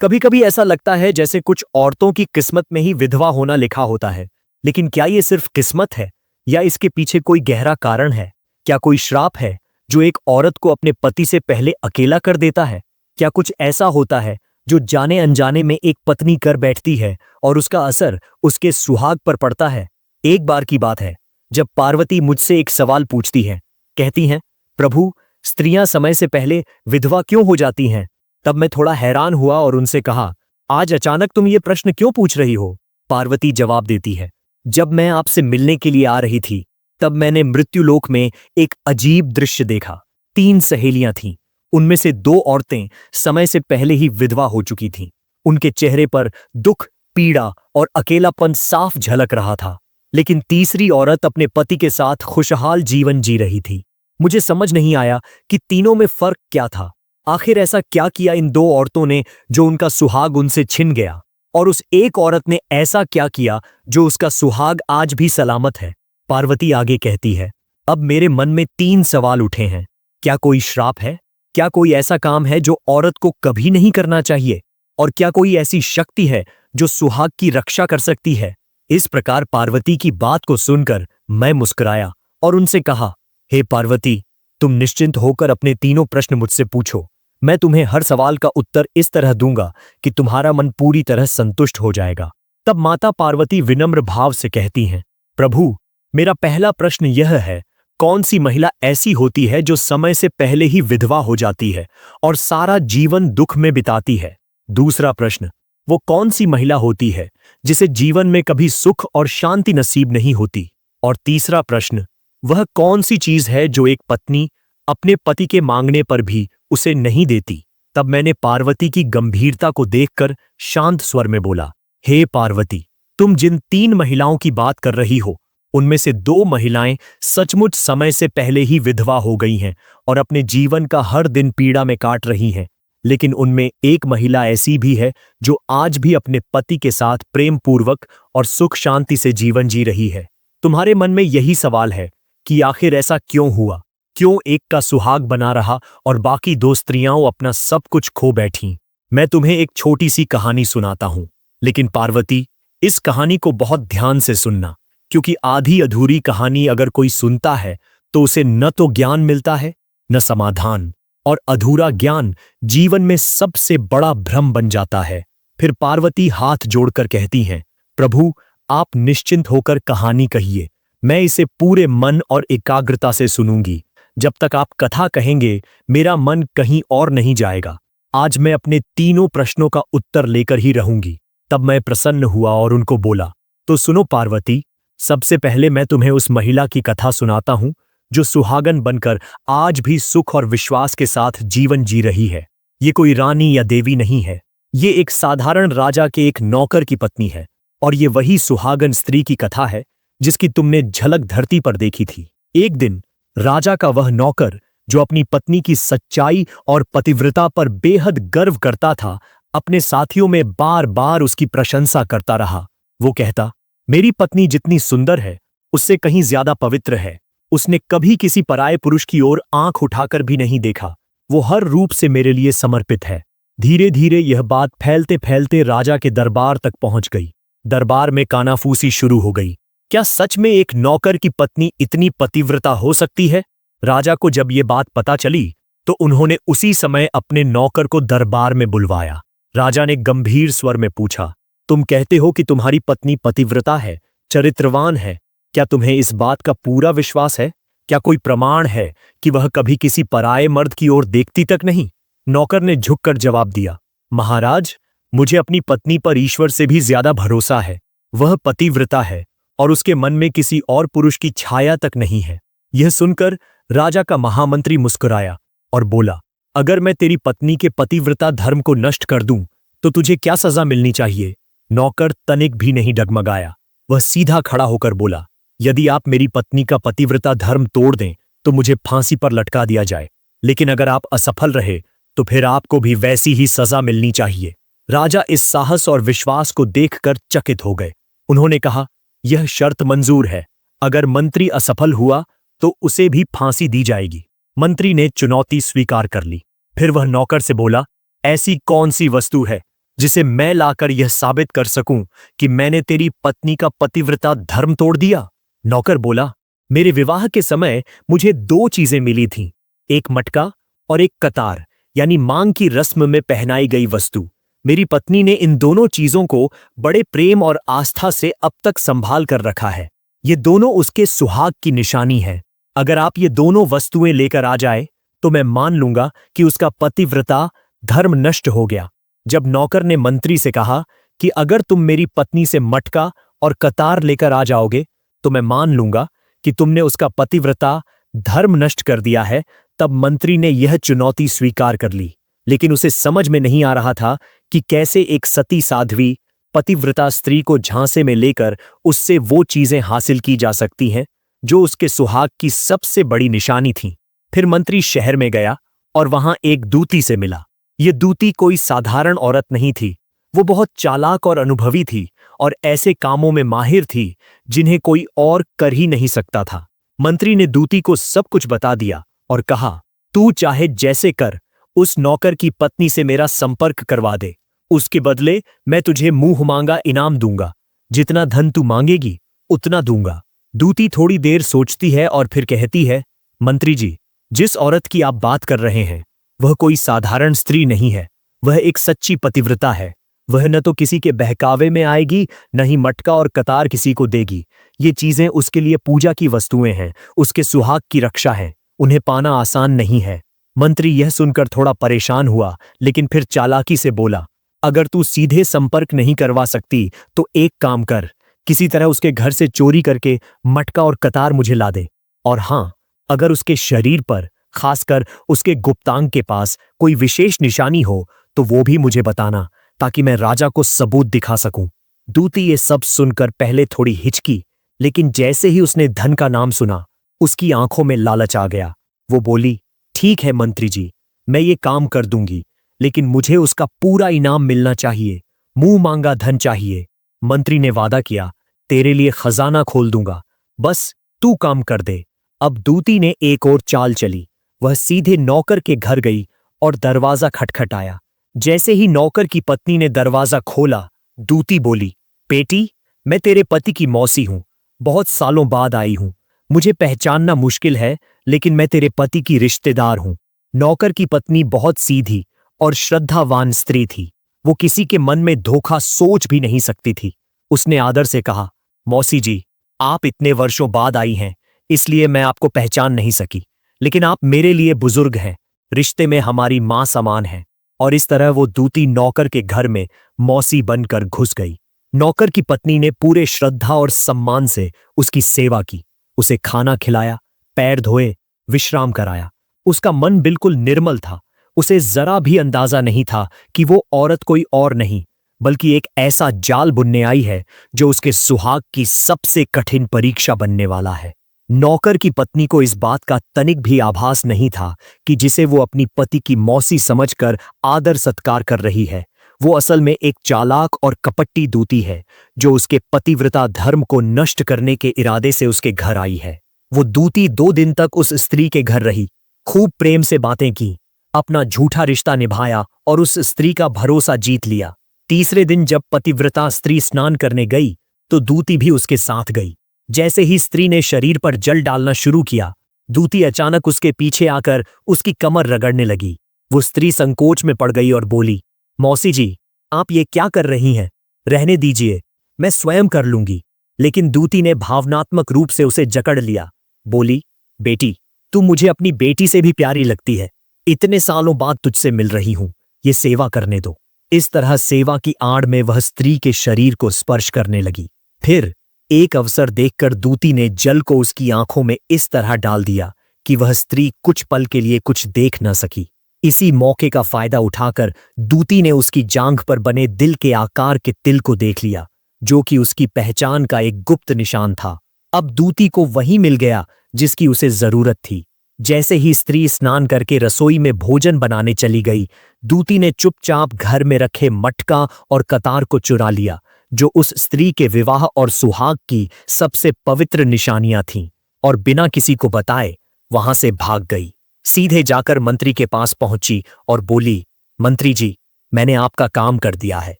कभी कभी ऐसा लगता है जैसे कुछ औरतों की किस्मत में ही विधवा होना लिखा होता है। लेकिन क्या ये सिर्फ किस्मत है या इसके पीछे कोई गहरा कारण है? क्या कोई श्राप है जो एक औरत को अपने पति से पहले अकेला कर देता है? क्या कुछ ऐसा होता है जो जाने अनजाने में एक पत्नी कर बैठती है और उसका असर उसके सुहाग पर पड़ता है? एक बार की बात है जब पार्वती मुझसे एक सवाल पूछती है। कहती हैं, प्रभु, स्त्रियां समय से पहले विधवा क्यों हो जाती हैं? तब मैं थोड़ा हैरान हुआ और उनसे कहा, आज अचानक तुम ये प्रश्न क्यों पूछ रही हो? पार्वती जवाब देती है, जब मैं आपसे मिलने के लिए आ रही थी तब मैंने मृत्युलोक में एक अजीब दृश्य देखा। 3 सहेलियां थीं। उनमें से 2 औरतें समय से पहले ही विधवा हो चुकी थीं। उनके चेहरे पर दुख, पीड़ा और अकेलापन साफ झलक रहा था। लेकिन तीसरी औरत अपने पति के साथ खुशहाल जीवन जी रही थी। मुझे समझ नहीं आया कि तीनों में फर्क क्या था। आखिर ऐसा क्या किया इन 2 औरतों ने जो उनका सुहाग उनसे छिन गया, और उस एक औरत ने ऐसा क्या किया जो उसका सुहाग आज भी सलामत है? पार्वती आगे कहती है, अब मेरे मन में 3 सवाल उठे हैं। क्या कोई श्राप है? क्या कोई ऐसा काम है जो औरत को कभी नहीं करना चाहिए? और क्या कोई ऐसी शक्ति है जो सुहाग की रक्षा कर सकती है? इस प्रकार पार्वती की बात को सुनकर मैं मुस्कुराया और उनसे कहा, हे पार्वती, तुम निश्चिंत होकर अपने तीनों प्रश्न मुझसे पूछो। मैं तुम्हें हर सवाल का उत्तर इस तरह दूंगा कि तुम्हारा मन पूरी तरह संतुष्ट हो जाएगा। तब माता पार्वती विनम्र भाव से कहती हैं, प्रभु, मेरा पहला प्रश्न यह है, कौन सी महिला ऐसी होती है जो समय से पहले ही विधवा हो जाती है और सारा जीवन दुख में बिताती है? दूसरा प्रश्न, वो कौन सी महिला होती है जिसे जीवन में कभी सुख और शांति नसीब नहीं होती? और तीसरा प्रश्न, वह कौन सी चीज है जो एक पत्नी अपने पति के मांगने पर भी उसे नहीं देती? तब मैंने पार्वती की गंभीरता को देखकर शांत स्वर में बोला, हे पार्वती, तुम जिन 3 महिलाओं की बात कर रही हो, उनमें से 2 महिलाएं सचमुच समय से पहले ही विधवा हो गई हैं और अपने जीवन का हर दिन पीड़ा में काट रही हैं। लेकिन उनमें एक महिला ऐसी भी है जो आज भी अपने पति के साथ प्रेम पूर्वक और सुख शांति से जीवन जी रही है। तुम्हारे मन में यही सवाल है कि आखिर ऐसा क्यों हुआ? क्यों एक का सुहाग बना रहा और बाकी 2 स्त्रियां अपना सब कुछ खो बैठीं? मैं तुम्हें एक छोटी सी कहानी सुनाता हूं, लेकिन पार्वती, इस कहानी को बहुत ध्यान से सुनना, क्योंकि आधी अधूरी कहानी अगर कोई सुनता है तो उसे न तो ज्ञान मिलता है न समाधान, और अधूरा ज्ञान जीवन में सबसे बड़ा भ्रम बन जाता है। फिर पार्वती हाथ जोड़कर कहती हैं, प्रभु, आप निश्चिंत होकर कहानी कहिए, मैं इसे पूरे मन और एकाग्रता से सुनूंगी। जब तक आप कथा कहेंगे मेरा मन कहीं और नहीं जाएगा। आज मैं अपने तीनों प्रश्नों का उत्तर लेकर ही रहूंगी। तब मैं प्रसन्न हुआ और उनको बोला, तो सुनो पार्वती, सबसे पहले मैं तुम्हें उस महिला की कथा सुनाता हूं जो सुहागन बनकर आज भी सुख और विश्वास के साथ जीवन जी रही है। ये कोई रानी या देवी नहीं है, ये एक साधारण राजा के एक नौकर की पत्नी है। और ये वही सुहागन स्त्री की कथा है जिसकी तुमने झलक धरती पर देखी थी। एक दिन राजा का वह नौकर, जो अपनी पत्नी की सच्चाई और पतिव्रता पर बेहद गर्व करता था, अपने साथियों में बार बार उसकी प्रशंसा करता रहा। वो कहता, मेरी पत्नी जितनी सुंदर है उससे कहीं ज्यादा पवित्र है। उसने कभी किसी पराये पुरुष की ओर आंख उठाकर भी नहीं देखा। वो हर रूप से मेरे लिए समर्पित है। धीरे धीरे यह बात फैलते फैलते राजा के दरबार तक पहुंच गई। दरबार में कानाफूसी शुरू हो गई। क्या सच में एक नौकर की पत्नी इतनी पतिव्रता हो सकती है? राजा को जब ये बात पता चली तो उन्होंने उसी समय अपने नौकर को दरबार में बुलवाया। राजा ने गंभीर स्वर में पूछा, तुम कहते हो कि तुम्हारी पत्नी पतिव्रता है, चरित्रवान है, क्या तुम्हें इस बात का पूरा विश्वास है? क्या कोई प्रमाण है कि वह कभी किसी पराये मर्द की ओर देखती तक नहीं? नौकर ने झुककर जवाब दिया, महाराज, मुझे अपनी पत्नी पर ईश्वर से भी ज्यादा भरोसा है। वह पतिव्रता है और उसके मन में किसी और पुरुष की छाया तक नहीं है। यह सुनकर राजा का महामंत्री मुस्कुराया और बोला, अगर मैं तेरी पत्नी के पतिव्रता धर्म को नष्ट कर दूं तो तुझे क्या सजा मिलनी चाहिए? नौकर तनिक भी नहीं डगमगाया। वह सीधा खड़ा होकर बोला, यदि आप मेरी पत्नी का पतिव्रता धर्म तोड़ दें तो मुझे फांसी पर लटका दिया जाए, लेकिन अगर आप असफल रहे तो फिर आपको भी वैसी ही सजा मिलनी चाहिए। राजा इस साहस और विश्वास को देखकर चकित हो गए। उन्होंने कहा, यह शर्त मंजूर है। अगर मंत्री असफल हुआ तो उसे भी फांसी दी जाएगी। मंत्री ने चुनौती स्वीकार कर ली। फिर वह नौकर से बोला, ऐसी कौन सी वस्तु है जिसे मैं लाकर यह साबित कर सकूं कि मैंने तेरी पत्नी का पतिव्रता धर्म तोड़ दिया? नौकर बोला, मेरे विवाह के समय मुझे दो चीजें मिली थीं, एक मटका और एक कतार, यानी मांग की रस्म में पहनाई गई वस्तु। मेरी पत्नी ने इन दोनों चीजों को बड़े प्रेम और आस्था से अब तक संभाल कर रखा है। ये दोनों उसके सुहाग की निशानी है। अगर आप ये दोनों वस्तुएं लेकर आ जाए तो मैं मान लूंगा कि उसका पतिव्रता धर्म नष्ट हो गया। जब नौकर ने मंत्री से कहा कि अगर तुम मेरी पत्नी से मटका और कतार लेकर आ जाओगे तो मैं मान लूंगा कि तुमने उसका पतिव्रता धर्म नष्ट कर दिया है, तब मंत्री ने यह चुनौती स्वीकार कर ली। लेकिन उसे समझ में नहीं आ रहा था कि कैसे एक सती साध्वी पतिव्रता स्त्री को झांसे में लेकर उससे वो चीजें हासिल की जा सकती हैं जो उसके सुहाग की सबसे बड़ी निशानी थी। फिर मंत्री शहर में गया और वहां एक दूती से मिला। ये दूती कोई साधारण औरत नहीं थी, वो बहुत चालाक और अनुभवी थी और ऐसे कामों में माहिर थी जिन्हें कोई और कर ही नहीं सकता था। मंत्री ने दूती को सब कुछ बता दिया और कहा, तू चाहे जैसे कर, उस नौकर की पत्नी से मेरा संपर्क करवा दे। उसके बदले मैं तुझे मुंह मांगा इनाम दूंगा। जितना धन तू मांगेगी उतना दूंगा। दूती थोड़ी देर सोचती है और फिर कहती है, मंत्री जी, जिस औरत की आप बात कर रहे हैं वह कोई साधारण स्त्री नहीं है, वह एक सच्ची पतिव्रता है। वह न तो किसी के बहकावे में आएगी, न ही मटका और कतार किसी को देगी। ये चीजें उसके लिए पूजा की वस्तुएं हैं, उसके सुहाग की रक्षा हैं, उन्हें पाना आसान नहीं है। मंत्री यह सुनकर थोड़ा परेशान हुआ, लेकिन फिर चालाकी से बोला, अगर तू सीधे संपर्क नहीं करवा सकती तो एक काम कर, किसी तरह उसके घर से चोरी करके मटका और कतार मुझे ला दे। और हां, अगर उसके शरीर पर, खासकर उसके गुप्तांग के पास कोई विशेष निशानी हो तो वो भी मुझे बताना, ताकि मैं राजा को सबूत दिखा सकूं। दूती ये सब सुनकर पहले थोड़ी हिचकी, लेकिन जैसे ही उसने धन का नाम सुना उसकी आंखों में लालच आ गया। वो बोली, ठीक है मंत्री जी, मैं ये काम कर दूंगी, लेकिन मुझे उसका पूरा इनाम मिलना चाहिए, मुंह मांगा धन चाहिए। मंत्री ने वादा किया, तेरे लिए खजाना खोल दूंगा, बस तू काम कर दे। अब दूती ने एक और चाल चली। वह सीधे नौकर के घर गई और दरवाजा खटखटाया। जैसे ही नौकर की पत्नी ने दरवाजा खोला, दूती बोली, बेटी, मैं तेरे पति की मौसी हूं, बहुत सालों बाद आई हूं। मुझे पहचानना मुश्किल है, लेकिन मैं तेरे पति की रिश्तेदार हूं। नौकर की पत्नी बहुत सीधी और श्रद्धावान स्त्री थी। वो किसी के मन में धोखा सोच भी नहीं सकती थी। उसने आदर से कहा, मौसी जी, आप इतने वर्षों बाद आई हैं, इसलिए मैं आपको पहचान नहीं सकी, लेकिन आप मेरे लिए बुजुर्ग हैं, रिश्ते में हमारी मां समान हैं। और इस तरह वो दूती नौकर के घर में मौसी बनकर घुस गई। नौकर की पत्नी ने पूरे श्रद्धा और सम्मान से उसकी सेवा की, उसे खाना खिलाया, पैर धोए, विश्राम कराया। उसका मन बिल्कुल निर्मल था। उसे जरा भी अंदाजा नहीं था कि वो औरत कोई और नहीं, बल्कि एक ऐसा जाल बुनने आई है जो उसके सुहाग की सबसे कठिन परीक्षा बनने वाला है। नौकर की पत्नी को इस बात का तनिक भी आभास नहीं था कि जिसे वो अपनी पति की मौसी समझकर आदर सत्कार कर रही है, वो असल में एक चालाक और कपटी दूती है जो उसके पतिव्रता धर्म को नष्ट करने के इरादे से उसके घर आई है। वो दूती 2 दिन तक उस स्त्री के घर रही, खूब प्रेम से बातें की, अपना झूठा रिश्ता निभाया और उस स्त्री का भरोसा जीत लिया। तीसरे दिन जब पतिव्रता स्त्री स्नान करने गई तो दूती भी उसके साथ गई। जैसे ही स्त्री ने शरीर पर जल डालना शुरू किया, दूती अचानक उसके पीछे आकर उसकी कमर रगड़ने लगी। वो स्त्री संकोच में पड़ गई और बोली, मौसी जी, आप ये क्या कर रही हैं? रहने दीजिए, मैं स्वयं कर लूंगी। लेकिन दूती ने भावनात्मक रूप से उसे जकड़ लिया। बोली, बेटी, तू मुझे अपनी बेटी से भी प्यारी लगती है। इतने सालों बाद तुझसे मिल रही हूं, ये सेवा करने दो। इस तरह सेवा की आड़ में वह स्त्री के शरीर को स्पर्श करने लगी। फिर एक अवसर देखकर दूती ने जल को उसकी आंखों में इस तरह डाल दिया कि वह स्त्री कुछ पल के लिए कुछ देख न सकी। इसी मौके का फायदा उठाकर दूती ने उसकी जांघ पर बने दिल के आकार के तिल को देख लिया, जो कि उसकी पहचान का एक गुप्त निशान था। अब दूती को वही मिल गया जिसकी उसे जरूरत थी। जैसे ही स्त्री स्नान करके रसोई में भोजन बनाने चली गई, दूती ने चुपचाप घर में रखे मटका और कतार को चुरा लिया, जो उस स्त्री के विवाह और सुहाग की सबसे पवित्र निशानियां थीं, और बिना किसी को बताए वहां से भाग गई। सीधे जाकर मंत्री के पास पहुंची और बोली, मंत्री जी, मैंने आपका काम कर दिया है।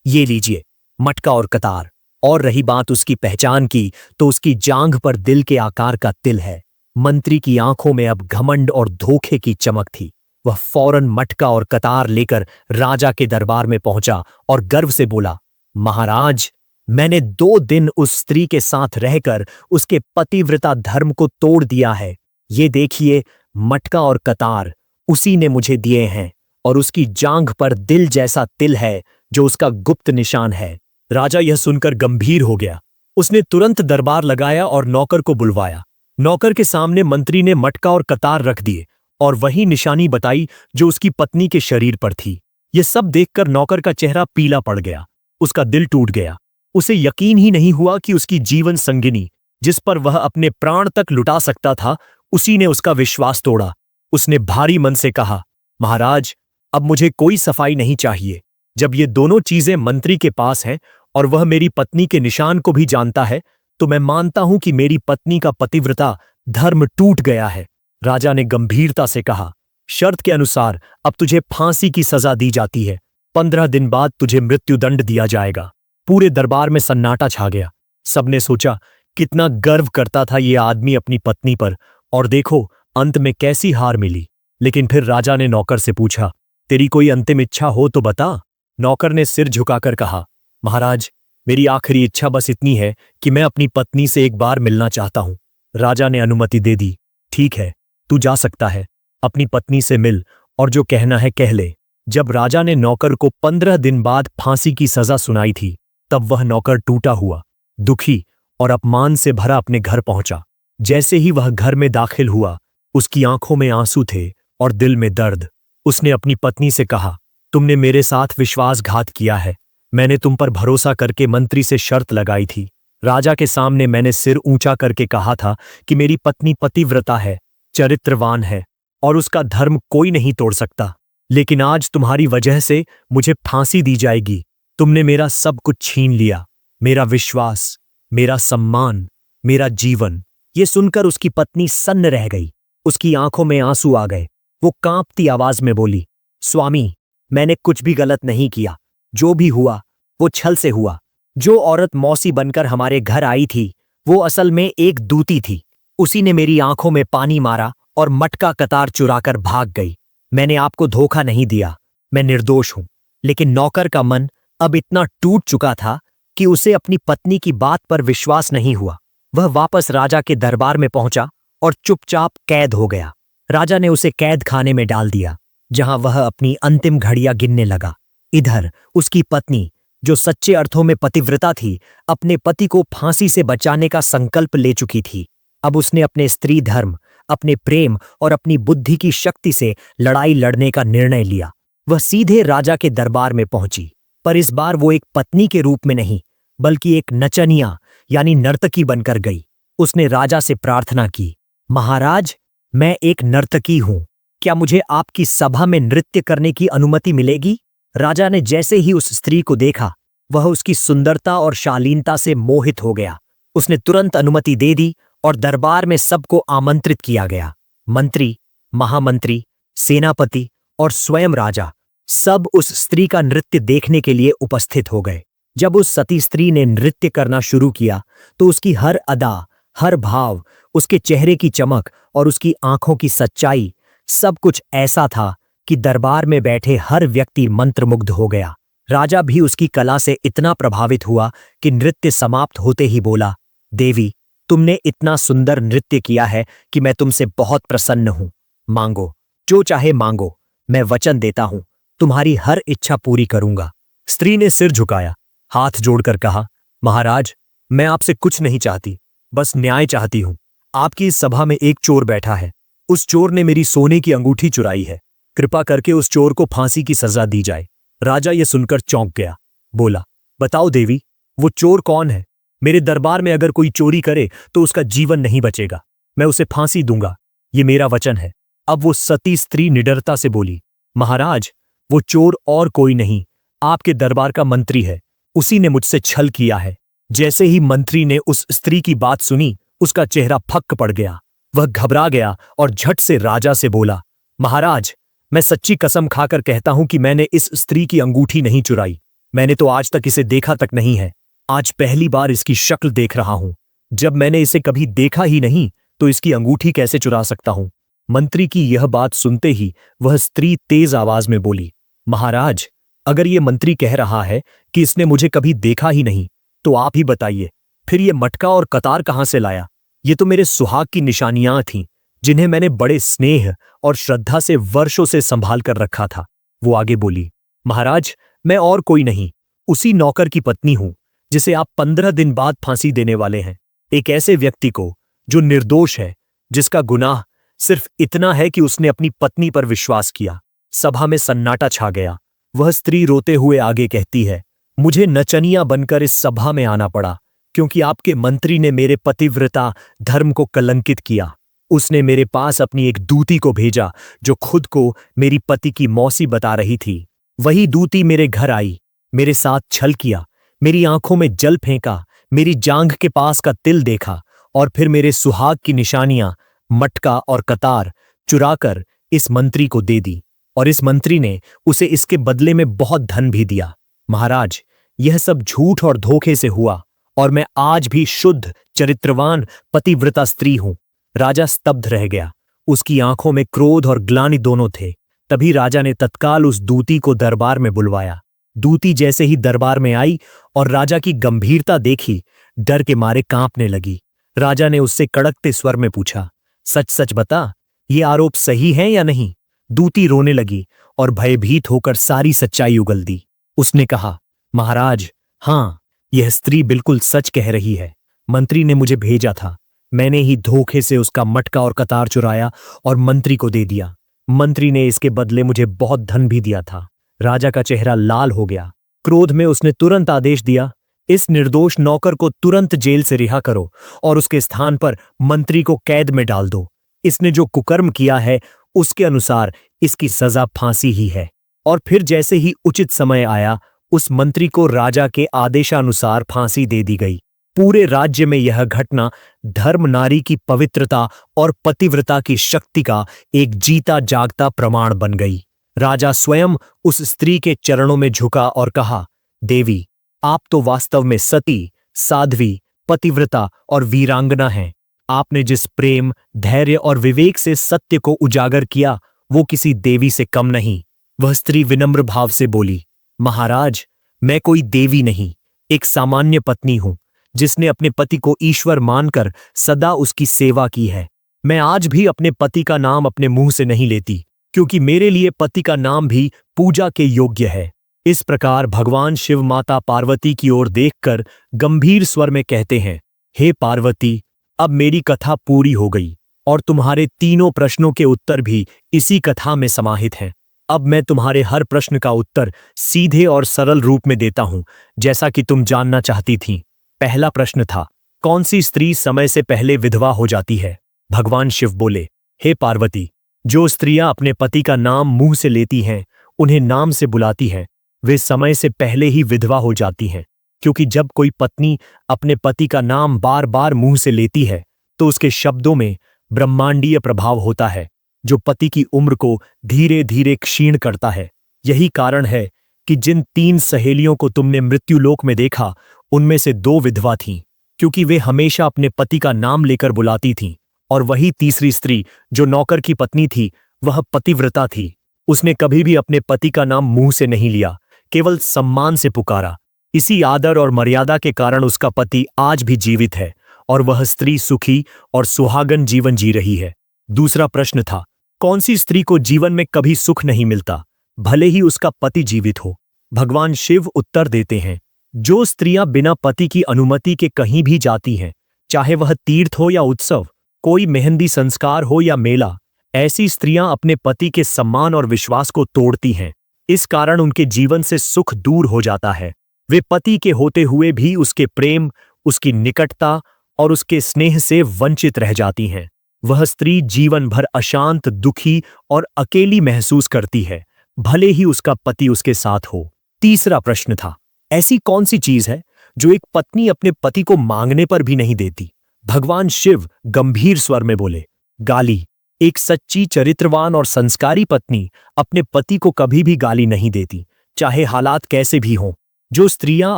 ये लीजिए मटका और कतार। और रही बात उसकी पहचान की, तो उसकी जांघ पर दिल के आकार का तिल है। मंत्री की आंखों में अब घमंड और धोखे की चमक थी। वह फौरन मटका और कतार लेकर राजा के दरबार में पहुंचा और गर्व से बोला, महाराज, मैंने 2 दिन उस स्त्री के साथ रहकर उसके पतिव्रता धर्म को तोड़ दिया है। ये देखिए, मटका और कतार उसी ने मुझे दिए हैं, और उसकी जांघ पर दिल जैसा तिल है जो उसका गुप्त निशान है। राजा यह सुनकर गंभीर हो गया। उसने तुरंत दरबार लगाया और नौकर को बुलवाया। नौकर के सामने मंत्री ने मटका और कतार रख दिए और वही निशानी बताई जो उसकी पत्नी के शरीर पर थी। यह सब देखकर नौकर का चेहरा पीला पड़ गया। उसका दिल टूट गया। उसे यकीन ही नहीं हुआ कि उसकी जीवन संगिनी, जिस पर वह अपने प्राण तक लुटा सकता था, उसी ने उसका विश्वास तोड़ा। उसने भारी मन से कहा, महाराज, अब मुझे कोई सफाई नहीं चाहिए। जब ये दोनों चीजें मंत्री के पास हैं और वह मेरी पत्नी के निशान को भी जानता है, तो मैं मानता हूं कि मेरी पत्नी का पतिव्रता धर्म टूट गया है। राजा ने गंभीरता से कहा, शर्त के अनुसार अब तुझे फांसी की सजा दी जाती है। 15 दिन बाद तुझे मृत्युदंड दिया जाएगा। पूरे दरबार में सन्नाटा छा गया। सबने सोचा, कितना गर्व करता था ये आदमी अपनी पत्नी पर, और देखो अंत में कैसी हार मिली। लेकिन फिर राजा ने नौकर से पूछा, तेरी कोई अंतिम इच्छा हो तो बता। नौकर ने सिर झुकाकर कहा, महाराज, मेरी आखिरी इच्छा बस इतनी है कि मैं अपनी पत्नी से एक बार मिलना चाहता हूं। राजा ने अनुमति दे दी। ठीक है, तू जा सकता है। अपनी पत्नी से मिल और जो कहना है कह ले। जब राजा ने नौकर को 15 दिन बाद फांसी की सजा सुनाई थी, तब वह नौकर टूटा हुआ, दुखी और अपमान से भरा अपने घर पहुंचा। जैसे ही वह घर में दाखिल हुआ, उसकी आंखों में आंसू थे और दिल में दर्द। उसने अपनी पत्नी से कहा, तुमने मेरे साथ विश्वासघात किया है। मैंने तुम पर भरोसा करके मंत्री से शर्त लगाई थी। राजा के सामने मैंने सिर ऊंचा करके कहा था कि मेरी पत्नी पतिव्रता है, चरित्रवान है और उसका धर्म कोई नहीं तोड़ सकता। लेकिन आज तुम्हारी वजह से मुझे फांसी दी जाएगी। तुमने मेरा सब कुछ छीन लिया, मेरा विश्वास, मेरा सम्मान, मेरा जीवन। ये सुनकर उसकी पत्नी सन्न रह गई। उसकी आंखों में आंसू आ गए। वो कांपती आवाज में बोली, स्वामी, मैंने कुछ भी गलत नहीं किया। जो भी हुआ वो छल से हुआ। जो औरत मौसी बनकर हमारे घर आई थी, वो असल में एक दूती थी। उसी ने मेरी आंखों में पानी मारा और मटका कतार चुराकर भाग गई। मैंने आपको धोखा नहीं दिया, मैं निर्दोष हूं। लेकिन नौकर का मन अब इतना टूट चुका था कि उसे अपनी पत्नी की बात पर विश्वास नहीं हुआ। वह वापस राजा के दरबार में पहुंचा और चुपचाप कैद हो गया। राजा ने उसे कैद खाने में डाल दिया, जहां वह अपनी अंतिम घड़ियां गिनने लगा। इधर उसकी पत्नी, जो सच्चे अर्थों में पतिव्रता थी, अपने पति को फांसी से बचाने का संकल्प ले चुकी थी। अब उसने अपने स्त्री धर्म, अपने प्रेम और अपनी बुद्धि की शक्ति से लड़ाई लड़ने का निर्णय लिया। वह सीधे राजा के दरबार में पहुंची, पर इस बार वो एक पत्नी के रूप में नहीं, बल्कि एक नचनिया यानी नर्तकी बनकर गई। उसने राजा से प्रार्थना की, महाराज, मैं एक नर्तकी हूं, क्या मुझे आपकी सभा में नृत्य करने की अनुमति मिलेगी? राजा ने जैसे ही उस स्त्री को देखा, वह उसकी सुंदरता और शालीनता से मोहित हो गया। उसने तुरंत अनुमति दे दी और दरबार में सबको आमंत्रित किया गया। मंत्री, महामंत्री, सेनापति और स्वयं राजा सब उस स्त्री का नृत्य देखने के लिए उपस्थित हो गए। जब उस सती स्त्री ने नृत्य करना शुरू किया, तो उसकी हर अदा, हर भाव, उसके चेहरे की चमक और उसकी आंखों की सच्चाई, सब कुछ ऐसा था कि दरबार में बैठे हर व्यक्ति मंत्रमुग्ध हो गया। राजा भी उसकी कला से इतना प्रभावित हुआ कि नृत्य समाप्त होते ही बोला, देवी, तुमने इतना सुंदर नृत्य किया है कि मैं तुमसे बहुत प्रसन्न हूं। मांगो, जो चाहे मांगो, मैं वचन देता हूं, तुम्हारी हर इच्छा पूरी करूंगा। स्त्री ने सिर झुकाया, हाथ जोड़कर कहा, महाराज, मैं आपसे कुछ नहीं चाहती, बस न्याय चाहती हूं। आपकी इस सभा में एक चोर बैठा है। उस चोर ने मेरी सोने की अंगूठी चुराई है। कृपा करके उस चोर को फांसी की सजा दी जाए। राजा ये सुनकर चौंक गया। बोला, बताओ देवी, वो चोर कौन है? मेरे दरबार में अगर कोई चोरी करे तो उसका जीवन नहीं बचेगा। मैं उसे फांसी दूंगा, ये मेरा वचन है। अब वो सती स्त्री निडरता से बोली, महाराज, वो चोर और कोई नहीं, आपके दरबार का मंत्री है। उसी ने मुझसे छल किया है। जैसे ही मंत्री ने उस स्त्री की बात सुनी, उसका चेहरा फक्क पड़ गया। वह घबरा गया और झट से राजा से बोला, महाराज, मैं सच्ची कसम खाकर कहता हूं कि मैंने इस स्त्री की अंगूठी नहीं चुराई। मैंने तो आज तक इसे देखा तक नहीं है। आज पहली बार इसकी शक्ल देख रहा हूं। जब मैंने इसे कभी देखा ही नहीं तो इसकी अंगूठी कैसे चुरा सकता हूं? मंत्री की यह बात सुनते ही वह स्त्री तेज आवाज में बोली, महाराज, अगर ये मंत्री कह रहा है कि इसने मुझे कभी देखा ही नहीं, तो आप ही बताइए, फिर ये मटका और कतार कहां से लाया? ये तो मेरे सुहाग की निशानियां थीं, जिन्हें मैंने बड़े स्नेह और श्रद्धा से वर्षों से संभाल कर रखा था। वो आगे बोली, महाराज, मैं और कोई नहीं, उसी नौकर की पत्नी हूं जिसे आप 15 दिन बाद फांसी देने वाले हैं। एक ऐसे व्यक्ति को जो निर्दोष है, जिसका गुनाह सिर्फ इतना है कि उसने अपनी पत्नी पर विश्वास किया। सभा में सन्नाटा छा गया। वह स्त्री रोते हुए आगे कहती है, मुझे नचनिया बनकर इस सभा में आना पड़ा क्योंकि आपके मंत्री ने मेरे पतिव्रता धर्म को कलंकित किया। उसने मेरे पास अपनी एक दूती को भेजा जो खुद को मेरी पति की मौसी बता रही थी। वही दूती मेरे घर आई, मेरे साथ छल किया, मेरी आंखों में जल फेंका, मेरी जांघ के पास का तिल देखा और फिर मेरे सुहाग की निशानियां, मटका और कतार चुराकर इस मंत्री को दे दी और इस मंत्री ने उसे इसके बदले में बहुत धन भी दिया। महाराज, यह सब झूठ और धोखे से हुआ और मैं आज भी शुद्ध चरित्रवान पतिव्रता स्त्री हूं। राजा स्तब्ध रह गया। उसकी आंखों में क्रोध और ग्लानि दोनों थे। तभी राजा ने तत्काल उस दूती को दरबार में बुलवाया। दूती जैसे ही दरबार में आई और राजा की गंभीरता देखी, डर के मारे कांपने लगी। राजा ने उससे कड़कते स्वर में पूछा, सच सच बता, ये आरोप सही है या नहीं? दूती रोने लगी और भयभीत होकर सारी सच्चाई उगल दी। उसने कहा, महाराज, हां, यह स्त्री बिल्कुल सच कह रही है। मंत्री ने मुझे भेजा था। मैंने ही धोखे से उसका मटका और कतार चुराया और मंत्री को दे दिया। मंत्री ने इसके बदले मुझे बहुत धन भी दिया था। राजा का चेहरा लाल हो गया। क्रोध में उसने तुरंत आदेश दिया, इस निर्दोष नौकर को तुरंत जेल से रिहा करो और उसके स्थान पर मंत्री को कैद में डाल दो। इसने जो कुकर्म किया है उसके अनुसार इसकी सजा फांसी ही है। और फिर जैसे ही उचित समय आया, उस मंत्री को राजा के आदेशानुसार फांसी दे दी गई। पूरे राज्य में यह घटना धर्म नारी की पवित्रता और पतिव्रता की शक्ति का एक जीता जागता प्रमाण बन गई। राजा स्वयं उस स्त्री के चरणों में झुका और कहा, देवी, आप तो वास्तव में सती, साध्वी, पतिव्रता और वीरांगना हैं। आपने जिस प्रेम, धैर्य और विवेक से सत्य को उजागर किया, वो किसी देवी से कम नहीं। वह स्त्री विनम्र भाव से बोली, महाराज, मैं कोई देवी नहीं, एक सामान्य पत्नी हूं जिसने अपने पति को ईश्वर मानकर सदा उसकी सेवा की है। मैं आज भी अपने पति का नाम अपने मुंह से नहीं लेती, क्योंकि मेरे लिए पति का नाम भी पूजा के योग्य है। इस प्रकार भगवान शिव माता पार्वती की ओर देखकर गंभीर स्वर में कहते हैं, हे पार्वती, अब मेरी कथा पूरी हो गई और तुम्हारे तीनों प्रश्नों के उत्तर भी इसी कथा में समाहित हैं। अब मैं तुम्हारे हर प्रश्न का उत्तर सीधे और सरल रूप में देता हूं, जैसा कि तुम जानना चाहती थीं। पहला प्रश्न था, कौन सी स्त्री समय से पहले विधवा हो जाती है? भगवान शिव बोले, हे पार्वती, जो स्त्रियां अपने पति का नाम मुंह से लेती हैं, उन्हें नाम से बुलाती हैं, वे समय से पहले ही विधवा हो जाती हैं। क्योंकि जब कोई पत्नी अपने पति का नाम बार बार मुंह से लेती है, तो उसके शब्दों में ब्रह्मांडीय प्रभाव होता है, जो पति की उम्र को धीरे धीरे क्षीण करता है। यही कारण है कि जिन 3 सहेलियों को तुमने मृत्युलोक में देखा, उनमें से 2 विधवा थीं, क्योंकि वे हमेशा अपने पति का नाम लेकर बुलाती थीं। और वही तीसरी स्त्री जो नौकर की पत्नी थी, वह पतिव्रता थी। उसने कभी भी अपने पति का नाम मुंह से नहीं लिया, केवल सम्मान से पुकारा। इसी आदर और मर्यादा के कारण उसका पति आज भी जीवित है और वह स्त्री सुखी और सुहागन जीवन जी रही है। दूसरा प्रश्न था, कौन सी स्त्री को जीवन में कभी सुख नहीं मिलता, भले ही उसका पति जीवित हो? भगवान शिव उत्तर देते हैं, जो स्त्रियां बिना पति की अनुमति के कहीं भी जाती हैं, चाहे वह तीर्थ हो या उत्सव, कोई मेहंदी संस्कार हो या मेला, ऐसी स्त्रियां अपने पति के सम्मान और विश्वास को तोड़ती हैं। इस कारण उनके जीवन से सुख दूर हो जाता है। वे पति के होते हुए भी उसके प्रेम, उसकी निकटता और उसके स्नेह से वंचित रह जाती हैं। वह स्त्री जीवन भर अशांत, दुखी और अकेली महसूस करती है, भले ही उसका पति उसके साथ हो। तीसरा प्रश्न था, ऐसी कौन सी चीज है जो एक पत्नी अपने पति को मांगने पर भी नहीं देती? भगवान शिव गंभीर स्वर में बोले, गाली। एक सच्ची, चरित्रवान और संस्कारी पत्नी अपने पति को कभी भी गाली नहीं देती, चाहे हालात कैसे भी हों। जो स्त्रियां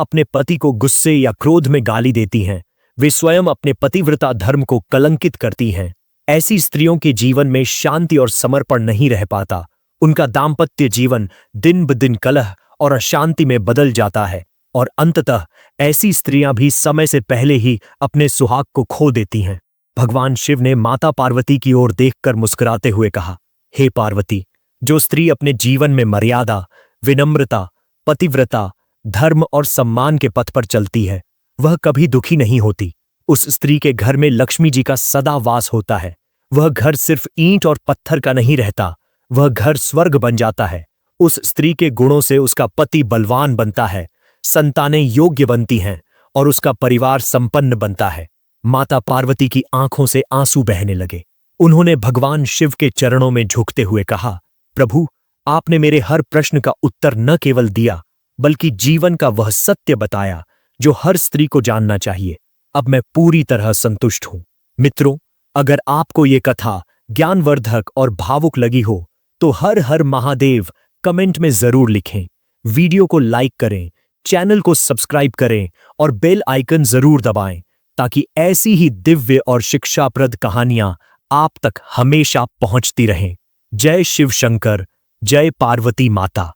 अपने पति को गुस्से या क्रोध में गाली देती हैं, वे स्वयं अपने पतिव्रता धर्म को कलंकित करती हैं। ऐसी स्त्रियों के जीवन में शांति और समर्पण नहीं रह पाता। उनका दाम्पत्य जीवन दिन ब दिन कलह और अशांति में बदल जाता है और अंततः ऐसी स्त्रियां भी समय से पहले ही अपने सुहाग को खो देती हैं। भगवान शिव ने माता पार्वती की ओर देखकर मुस्कुराते हुए कहा, हे पार्वती, जो स्त्री अपने जीवन में मर्यादा, विनम्रता, पतिव्रता, धर्म और सम्मान के पथ पर चलती है, वह कभी दुखी नहीं होती। उस स्त्री के घर में लक्ष्मी जी का सदा वास होता है। वह घर सिर्फ ईंट और पत्थर का नहीं रहता, वह घर स्वर्ग बन जाता है। उस स्त्री के गुणों से उसका पति बलवान बनता है, संतानें योग्य बनती हैं और उसका परिवार संपन्न बनता है। माता पार्वती की आंखों से आंसू बहने लगे। उन्होंने भगवान शिव के चरणों में झुकते हुए कहा, प्रभु, आपने मेरे हर प्रश्न का उत्तर न केवल दिया, बल्कि जीवन का वह सत्य बताया जो हर स्त्री को जानना चाहिए। अब मैं पूरी तरह संतुष्ट हूं। मित्रों, अगर आपको ये कथा ज्ञानवर्धक और भावुक लगी हो तो हर हर महादेव कमेंट में जरूर लिखें। वीडियो को लाइक करें, चैनल को सब्सक्राइब करें और बेल आइकन जरूर दबाएं ताकि ऐसी ही दिव्य और शिक्षाप्रद कहानियां आप तक हमेशा पहुंचती रहें। जय शिव शंकर, जय पार्वती माता।